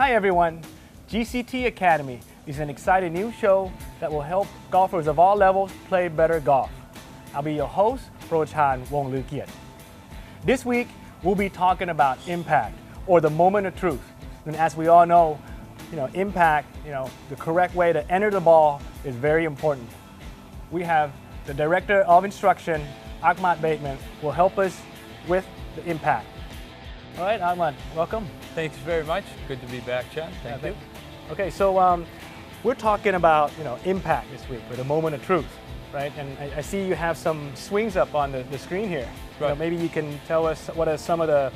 Hi everyone, GCT Academy is an exciting new show that will help golfers of all levels play better golf. I'll be your host, Prochan Wonglukiat. This week, we'll be talking about impact, or the moment of truth. And as we all know, impact, the correct way to enter the ball is very important. We have the Director of Instruction, Ahmad Bateman, will help us with the impact. All right, Ahmad, welcome. Thanks very much. Good to be back, Chan. Thank you. Okay, so we're talking about impact this week, or the moment of truth, right? And I see you have some swings up on the screen here. Right. Maybe you can tell us what are some of the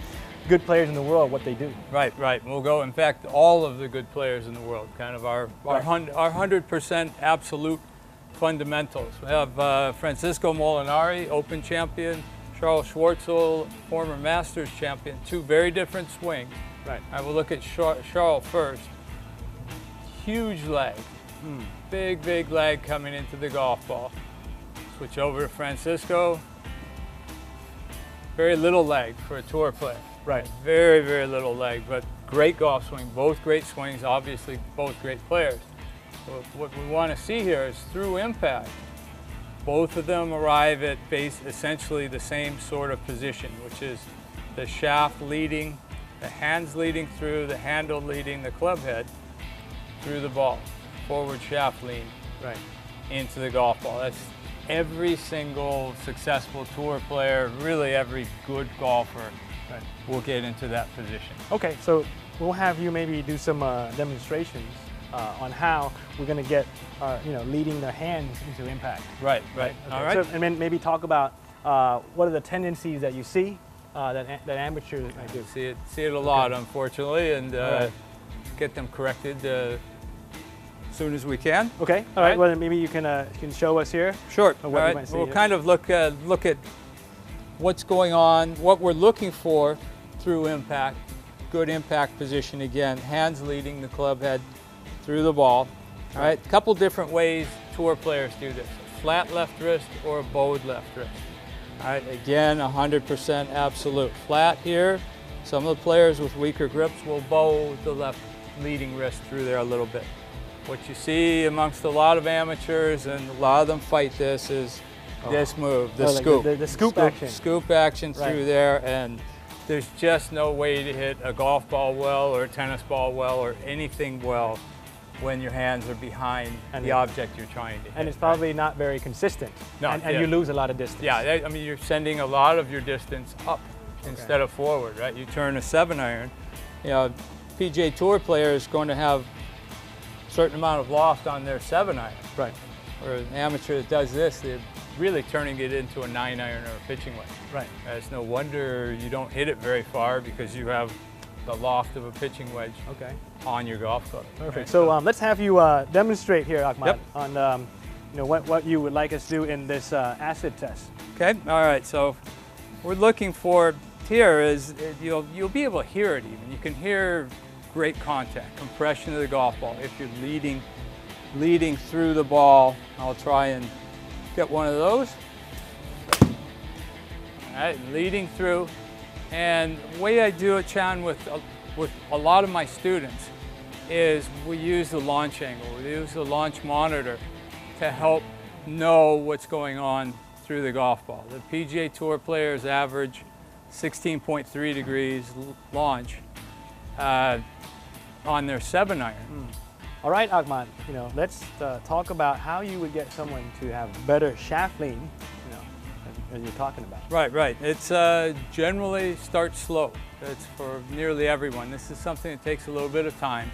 good players in the world, what they do. Right. We'll go, in fact, all of the good players in the world, kind of our 100% absolute fundamentals. We have Francisco Molinari, Open champion, Charles Schwartzel, former Masters champion, two very different swings. Right. I will look at Charles first. Huge leg, big leg coming into the golf ball. Switch over to Francisco. Very little leg for a tour player. Right. Very little leg, but great golf swing. Both great swings, obviously both great players. So what we want to see here is through impact, both of them arrive at essentially the same sort of position, which is the shaft leading, the hands leading through, the handle leading the club head through the ball. Forward shaft lean into the golf ball. That's every single successful tour player, really every good golfer will get into that position. Okay, so we'll have you maybe do some demonstrations on how we're going to get leading the hands into impact. Right. Okay. All right. So, and then maybe talk about what are the tendencies that you see that amateurs might do. See it a lot, unfortunately, and get them corrected as soon as we can. Okay. All right. Well, then maybe you can show us here. Sure. All right. We'll kind of look at what's going on, what we're looking for through impact. Good impact position again. Hands leading the club head through the ball. All right. A couple different ways tour players do this: a flat left wrist or a bowed left wrist. All right. Again, 100% absolute. Flat here. Some of the players with weaker grips will bow the left leading wrist through there a little bit. What you see amongst a lot of amateurs, and a lot of them fight this, is this move, the scoop. Like the scoop action. Scoop action through there, and there's just no way to hit a golf ball well or a tennis ball well or anything well when your hands are behind the object you're trying to hit. And it's probably not very consistent. No, and you lose a lot of distance. Yeah, I mean, you're sending a lot of your distance up instead of forward, right? You turn a 7-iron, PGA Tour player is going to have a certain amount of loft on their 7-iron. Right. Or an amateur that does this, they're really turning it into a 9-iron or a pitching wedge. Right. It's no wonder you don't hit it very far, because you have the loft of a pitching wedge on your golf club. Perfect. Right? So let's have you demonstrate here, Ahmad, Yep. on what you would like us to do in this acid test. Okay. All right. So we're looking for here is you'll be able to hear it even. You can hear great contact, compression of the golf ball if you're leading through the ball. I'll try and get one of those. All right, leading through. And the way I do it, Chan, with a lot of my students is we use the launch angle. We use the launch monitor to help know what's going on through the golf ball. The PGA Tour players average 16.3 degrees launch on their 7-iron. All right, Ahmad, let's talk about how you would get someone to have better shaft lean, as you're talking about. Right. It's generally start slow. It's for nearly everyone. This is something that takes a little bit of time.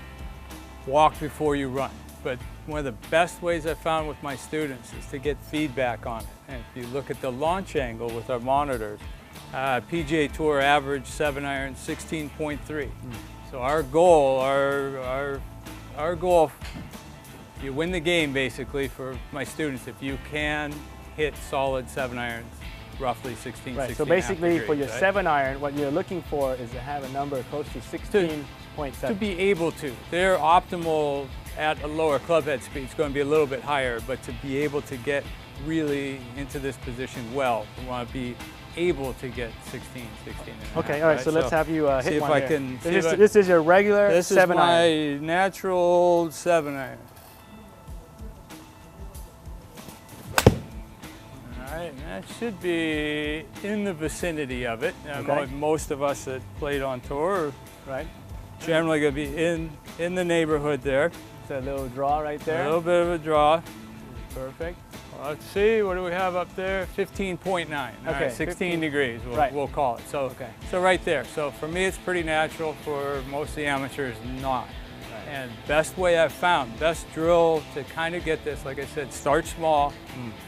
Walk before you run. But one of the best ways I found with my students is to get feedback on it. And if you look at the launch angle with our monitors, PGA Tour average 7-iron 16.3. So our goal, our goal, you win the game basically for my students if you can hit solid 7-irons, roughly 16, right. 16 So basically, degrees, for your 7-iron, what you're looking for is to have a number close to 16.7. To be able to. They're optimal at a lower club head speed. It's going to be a little bit higher, but to be able to get really into this position well, we want to be able to get 16, 16 and a half. Okay, all right, so let's have you hit see if one I here. can. This is your regular This 7 is my iron. natural 7-iron. All right, and that should be in the vicinity of it. Okay. Most of us that played on tour are Right? generally going to be in the neighborhood there. It's a little draw right there. A little bit of a draw. Perfect. Let's see, what do we have up there? 15.9. All Okay, right, 16 15. degrees, Right. we'll call it. So, Okay. so right there. So for me, it's pretty natural. For most of the amateurs, not. And best way I've found, best drill to kind of get this, like I said, start small,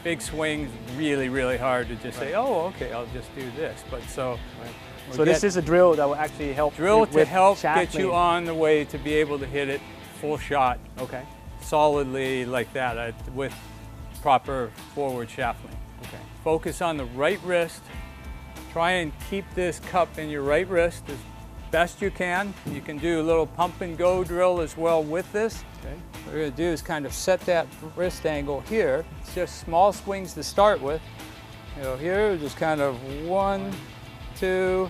big swings, really, really hard to just say, oh, okay, I'll just do this. But so, So this is a drill that will actually help drill with to help shaft get you lean. on the way to be able to hit it full shot, Okay. solidly like that with proper forward shaft lean. Okay. Focus on the right wrist. Try and keep this cup in your right wrist as best you can. You can do a little pump and go drill as well with this. Okay. What we're going to do is kind of set that wrist angle here. It's just small swings to start with. You know, here, just kind of 1, 2,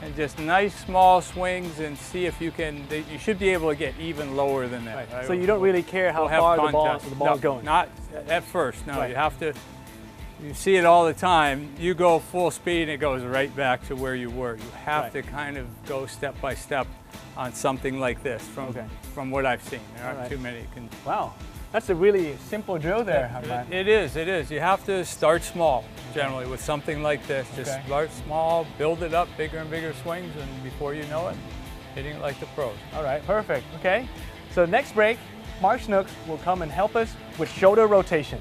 and just nice small swings, and see if you can. You should be able to get even lower than that. Right. So you don't really care how We'll have far the contest. ball is No, going. Not at first. No, Right. you have to. You see it all the time. You go full speed and it goes right back to where you were. You have Right. to kind of go step by step on something like this from what I've seen. There aren't right. too many. Can, Wow. That's a really simple drill there, Harman. it is. You have to start small generally with something like this. Just Okay. start small, build it up, bigger and bigger swings, and before you know it, hitting it like the pros. All right, perfect. Okay. So next break, Mark Snooks will come and help us with shoulder rotation.